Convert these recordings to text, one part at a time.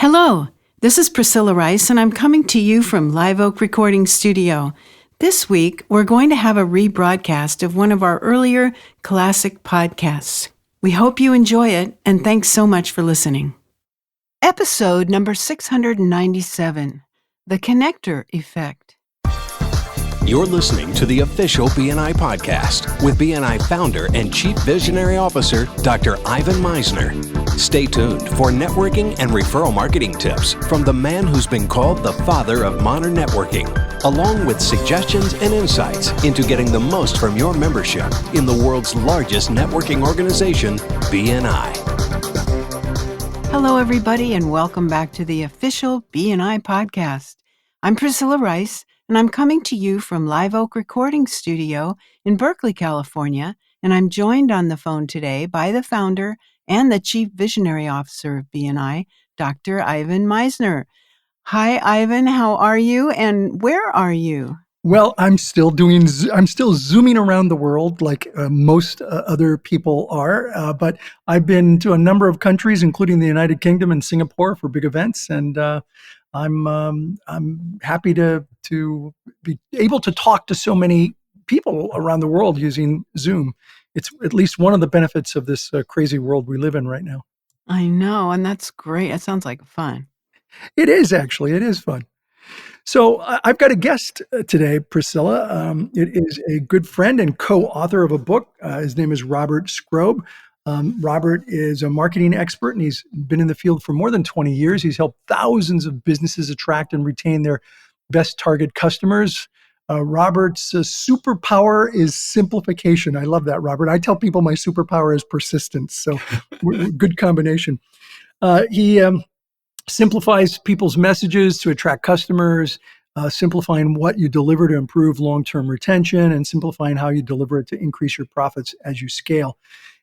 Hello, this is Priscilla Rice, and I'm coming to you from Live Oak Recording Studio. This week, we're going to have a rebroadcast of one of our earlier classic podcasts. We hope you enjoy it, and thanks so much for listening. Episode number 697, The Connector Effect. You're listening to the official BNI podcast with BNI founder and Chief Visionary Officer, Dr. Ivan Misner. Stay tuned for networking and referral marketing tips from the man who's been called the father of modern networking, along with suggestions and insights into getting the most from your membership in the world's largest networking organization, BNI. Hello, everybody, and welcome back to the official BNI podcast. I'm Priscilla Rice, and I'm coming to you from Live Oak Recording Studio in Berkeley, California, and I'm joined on the phone today by the founder and the Chief Visionary Officer of BNI, Dr. Ivan Misner. Hi, Ivan. How are you, and where are you? Well, I'm still zooming around the world like most other people are, but I've been to a number of countries, including the United Kingdom and Singapore, for big events, and I'm happy to be able to talk to so many people around the world using Zoom. It's at least one of the benefits of this crazy world we live in right now. I know, and that's great. It sounds like fun. It is actually. It is fun. So I've got a guest today, Priscilla. It is a good friend and co-author of a book. His name is Robert Skrob. Robert is a marketing expert, and he's been in the field for more than 20 years. He's helped thousands of businesses attract and retain their best target customers. Robert's superpower is simplification. I love that, Robert. I tell people my superpower is persistence. So good combination. He simplifies people's messages to attract customers, simplifying what you deliver to improve long-term retention, and simplifying how you deliver it to increase your profits as you scale.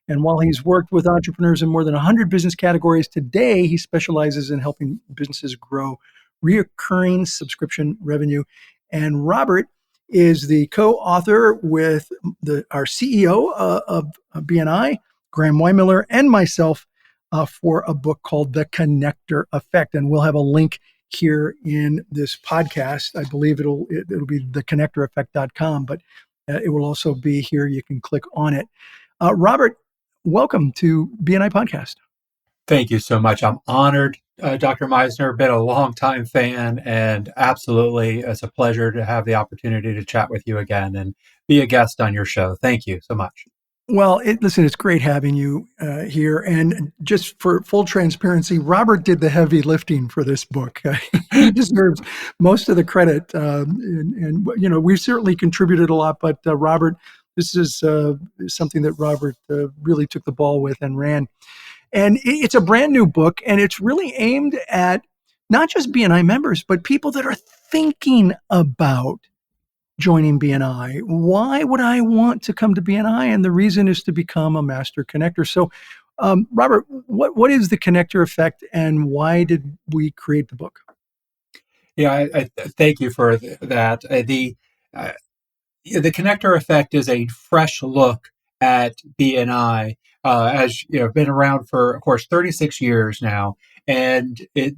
And while he's worked with entrepreneurs in more than 100 business categories, today he specializes in helping businesses grow reoccurring subscription revenue. And Robert is the co-author with our CEO of BNI, Graham Weimiller, and myself for a book called The Connector Effect. And we'll have a link here in this podcast. I believe it'll be theconnectoreffect.com, but it will also be here. You can click on it. Robert, welcome to BNI Podcast. Thank you so much. I'm honored, Dr. Misner, been a longtime fan, and absolutely it's a pleasure to have the opportunity to chat with you again and be a guest on your show. Thank you so much. Well, listen, it's great having you here. And just for full transparency, Robert did the heavy lifting for this book. He deserves most of the credit. And we've certainly contributed a lot, but Robert, this is something that Robert really took the ball with and ran. And it's a brand new book, and it's really aimed at not just BNI members, but people that are thinking about joining BNI. Why would I want to come to BNI? And the reason is to become a master connector. So, Robert, what is the Connector Effect, and why did we create the book? Yeah, I thank you for that. The Connector Effect is a fresh look at BNI. As you know, been around for, of course, 36 years now, and the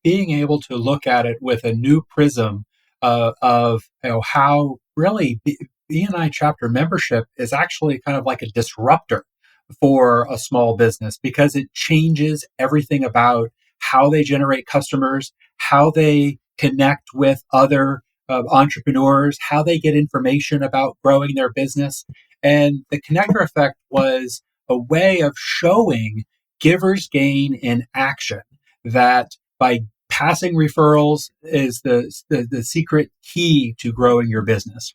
being able to look at it with a new prism of how really BNI chapter membership is actually kind of like a disruptor for a small business, because it changes everything about how they generate customers, how they connect with other entrepreneurs, how they get information about growing their business. And the Connector Effect was a way of showing givers gain in action, that by passing referrals is the secret key to growing your business.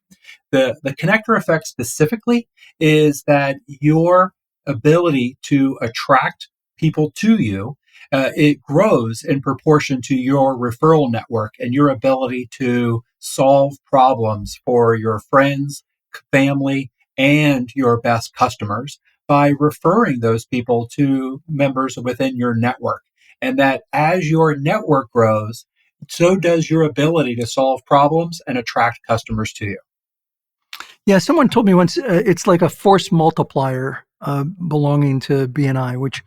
The Connector Effect specifically is that your ability to attract people to you, it grows in proportion to your referral network and your ability to solve problems for your friends, family, and your best customers by referring those people to members within your network. And that as your network grows, so does your ability to solve problems and attract customers to you. Yeah, someone told me once it's like a force multiplier belonging to BNI, which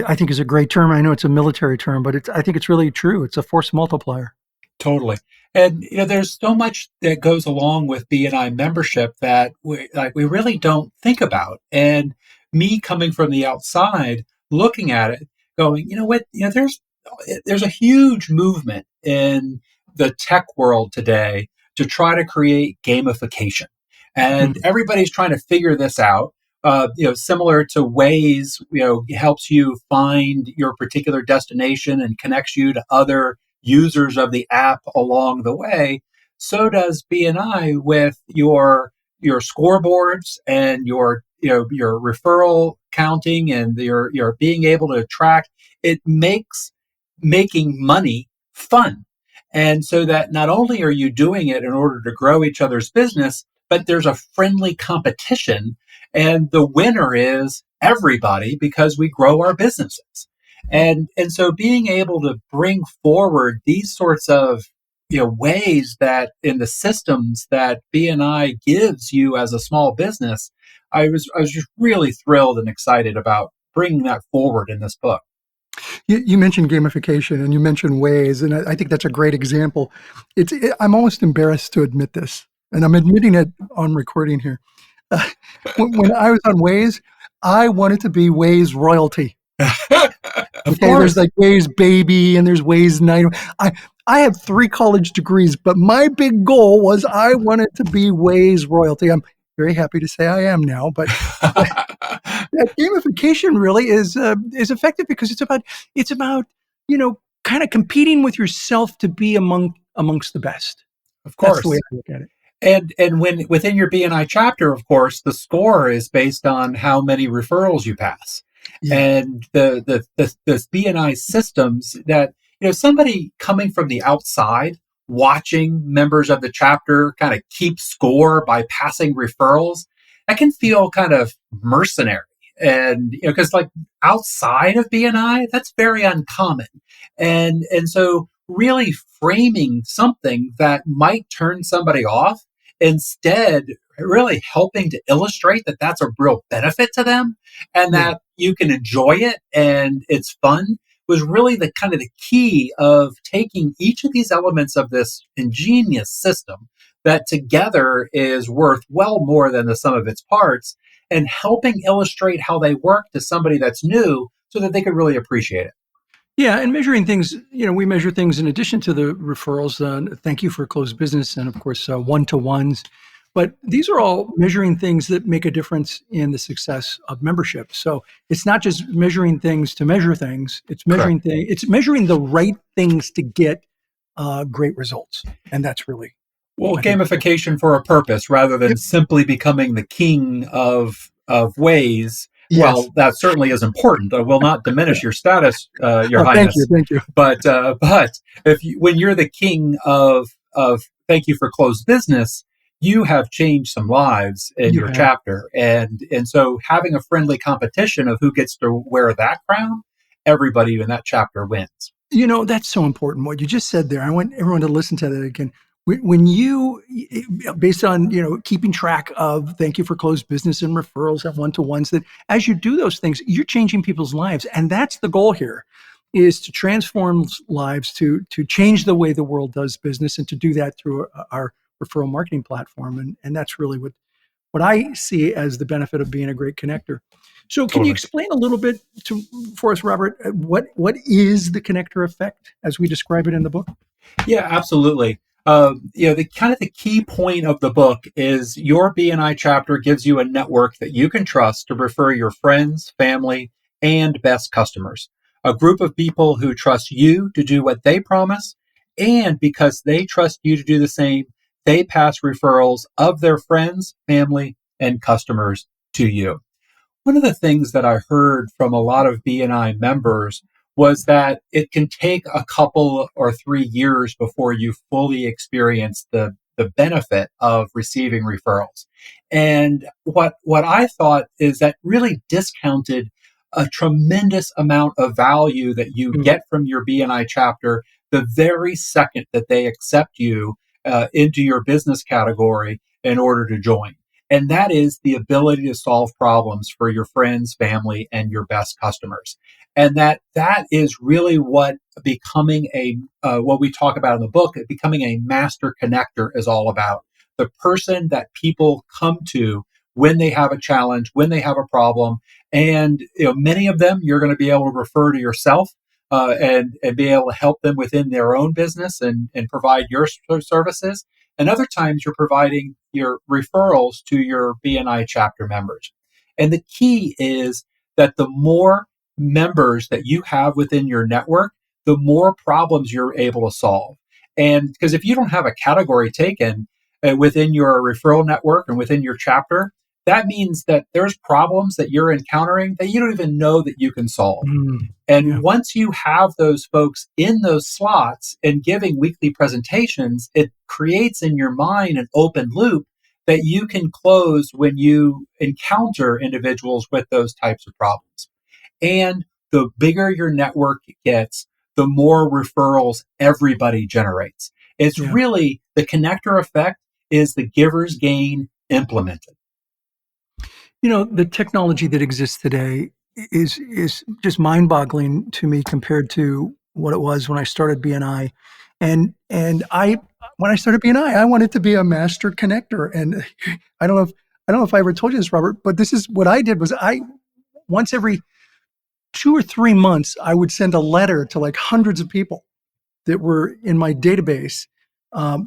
I think is a great term. I know it's a military term, but I think it's really true. It's a force multiplier. Totally. And there's so much that goes along with BNI membership that we really don't think about. And me coming from the outside, looking at it, going, you know what, there's a huge movement in the tech world today to try to create gamification, and Mhm. everybody's trying to figure this out. Similar to Waze, helps you find your particular destination and connects you to other users of the app along the way. So does BNI with your scoreboards and your referral counting and your being able to track. It makes making money fun. And so that not only are you doing it in order to grow each other's business, but there's a friendly competition. And the winner is everybody because we grow our businesses. And so being able to bring forward these sorts of ways that in the systems that BNI gives you as a small business, I was just really thrilled and excited about bringing that forward in this book. You mentioned gamification and you mentioned Waze, and I think that's a great example. I'm almost embarrassed to admit this, and I'm admitting it on recording here. Uh, when I was on Waze, I wanted to be Waze royalty. Of Okay, there's course. like Waze baby and there's Waze night. I have 3 college degrees, but my big goal was I wanted to be Waze royalty. I'm very happy to say I am now, but that gamification really is effective because it's about kind of competing with yourself to be amongst the best. Of That's the way course. I look at it. And when within your BNI chapter, of course, the score is based on how many referrals you pass. Yeah, And the BNI systems that somebody coming from the outside watching members of the chapter kind of keep score by passing referrals, that can feel kind of mercenary. And because like outside of BNI, that's very uncommon. And so really framing something that might turn somebody off, instead really helping to illustrate that that's a real benefit to them and yeah. that you can enjoy it and it's fun, was really the kind of the key of taking each of these elements of this ingenious system that together is worth well more than the sum of its parts, and helping illustrate how they work to somebody that's new so that they could really appreciate it. Yeah, and measuring things, we measure things in addition to the referrals. Thank you for closed business, and of course, one-to-ones. But these are all measuring things that make a difference in the success of membership. So it's not just measuring things to measure things. It's Correct. measuring things. It's measuring the right things to get great results, and that's really, Well, I think. gamification for a purpose rather than Yep. simply becoming the king of ways. Yes. Well, that certainly is important. I will not diminish your status, Your Oh, thank you, Highness. thank you. But when you're the king of thank you for closed business, you have changed some lives in You your have. chapter, and so having a friendly competition of who gets to wear that crown, everybody in that chapter wins. That's so important. What you just said there. I want everyone to listen to that again. When you, based on, keeping track of thank you for closed business and referrals and one-to-ones, that as you do those things, you're changing people's lives. And that's the goal here, is to transform lives, to change the way the world does business, and to do that through our referral marketing platform. And that's really what I see as the benefit of being a great connector. So, can you Totally. explain a little bit for us, Robert? What is the connector effect as we describe it in the book? Yeah, absolutely. The kind of the key point of the book is your BNI chapter gives you a network that you can trust to refer your friends, family, and best customers. A group of people who trust you to do what they promise, and because they trust you to do the same, they pass referrals of their friends, family, and customers to you. One of the things that I heard from a lot of BNI members was that it can take a couple or 3 years before you fully experience the benefit of receiving referrals. And what I thought is that really discounted a tremendous amount of value that you Mm. get from your BNI chapter the very second that they accept you into your business category in order to join. And that is the ability to solve problems for your friends, family, and your best customers. And that is really what becoming what we talk about in the book, becoming a master connector is all about. The person that people come to when they have a challenge, when they have a problem, and many of them you're going to be able to refer to yourself, and be able to help them within their own business and provide your services. And other times you're providing your referrals to your BNI chapter members. And the key is that the more members that you have within your network, the more problems you're able to solve. And because if you don't have a category taken within your referral network and within your chapter, that means that there's problems that you're encountering that you don't even know that you can solve. And Yeah. once you have those folks in those slots and giving weekly presentations, it creates in your mind an open loop that you can close when you encounter individuals with those types of problems. And the bigger your network gets, the more referrals everybody generates. It's Yeah. really the connector effect is the giver's gain implemented. The technology that exists today is just mind-boggling to me compared to what it was when I started BNI. And I when I started BNI, I wanted to be a master connector. And I don't know if I ever told you this, Robert, but this is what I did was I once every 2 or 3 months, I would send a letter to like hundreds of people that were in my database,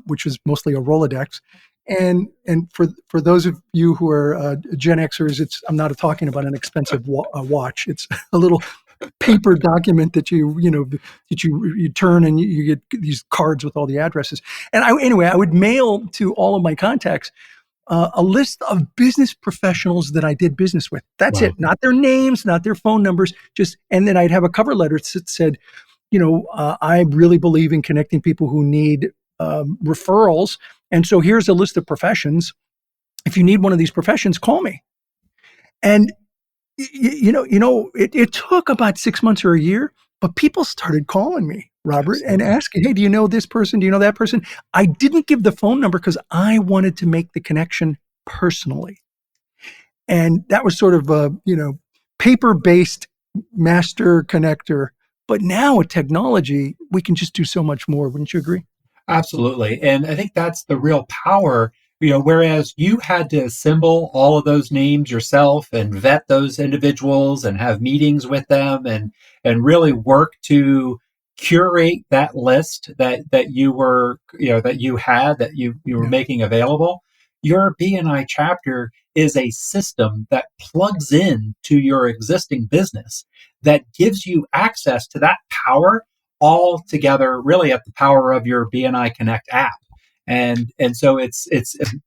which was mostly a Rolodex. And for those of you who are Gen Xers, I'm not talking about an expensive watch. It's a little paper document that you turn and you get these cards with all the addresses. And anyway, I would mail to all of my contacts a list of business professionals that I did business with. That's Wow. it. Not their names, not their phone numbers. And then I'd have a cover letter that said, I really believe in connecting people who need referrals. And so here's a list of professions. If you need one of these professions, call me. And it took about 6 months or a year, but people started calling me, Robert, and Absolutely. asking, "Hey, do you know this person? Do you know that person?" I didn't give the phone number because I wanted to make the connection personally. And that was sort of a, paper-based master connector. But now with technology, we can just do so much more. Wouldn't you agree? Absolutely. And I think that's the real power. Whereas you had to assemble all of those names yourself and vet those individuals and have meetings with them and really work to curate that list that you were, that you had, that you were Yeah. making available. Your BNI chapter is a system that plugs in to your existing business that gives you access to that power all together really at the power of your BNI Connect app. And so it's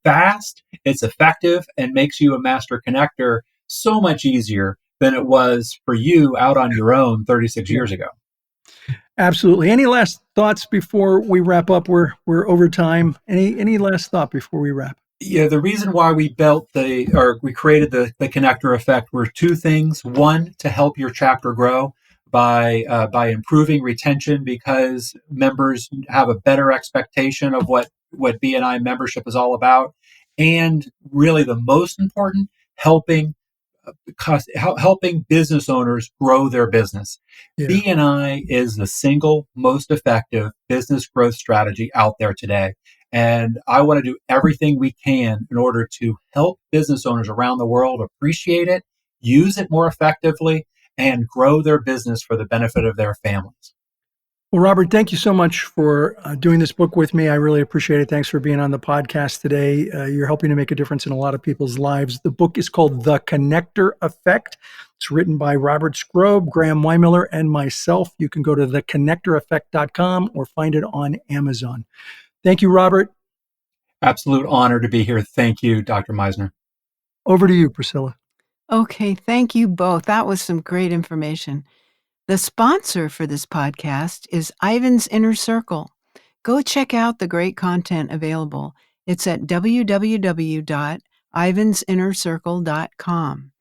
fast, it's effective, and makes you a master connector so much easier than it was for you out on your own 36 Yeah. years ago. Absolutely. Any last thoughts before we wrap up? We're over time. Any last thought before we wrap? Yeah, the reason why we we created the connector effect were two things. One, to help your chapter grow by improving retention because members have a better expectation of what BNI membership is all about, and really the most important, helping business owners grow their business. Yeah. BNI is the single most effective business growth strategy out there today. And I want to do everything we can in order to help business owners around the world appreciate it, use it more effectively, and grow their business for the benefit of their families. Well, Robert, thank you so much for doing this book with me. I really appreciate it. Thanks for being on the podcast today. You're helping to make a difference in a lot of people's lives. The book is called The Connector Effect. It's written by Robert Skrob, Graham Weimiller, and myself. You can go to theconnectoreffect.com or find it on Amazon. Thank you, Robert. Absolute honor to be here. Thank you, Dr. Meisner. Over to you, Priscilla. Okay, thank you both. That was some great information. The sponsor for this podcast is Ivan's Inner Circle. Go check out the great content available. It's at www.ivansinnercircle.com.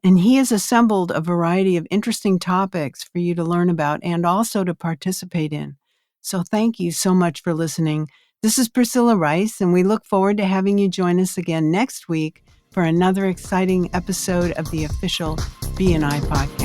And he has assembled a variety of interesting topics for you to learn about and also to participate in. So thank you so much for listening. This is Priscilla Rice, and we look forward to having you join us again next week for another exciting episode of the official BNI podcast.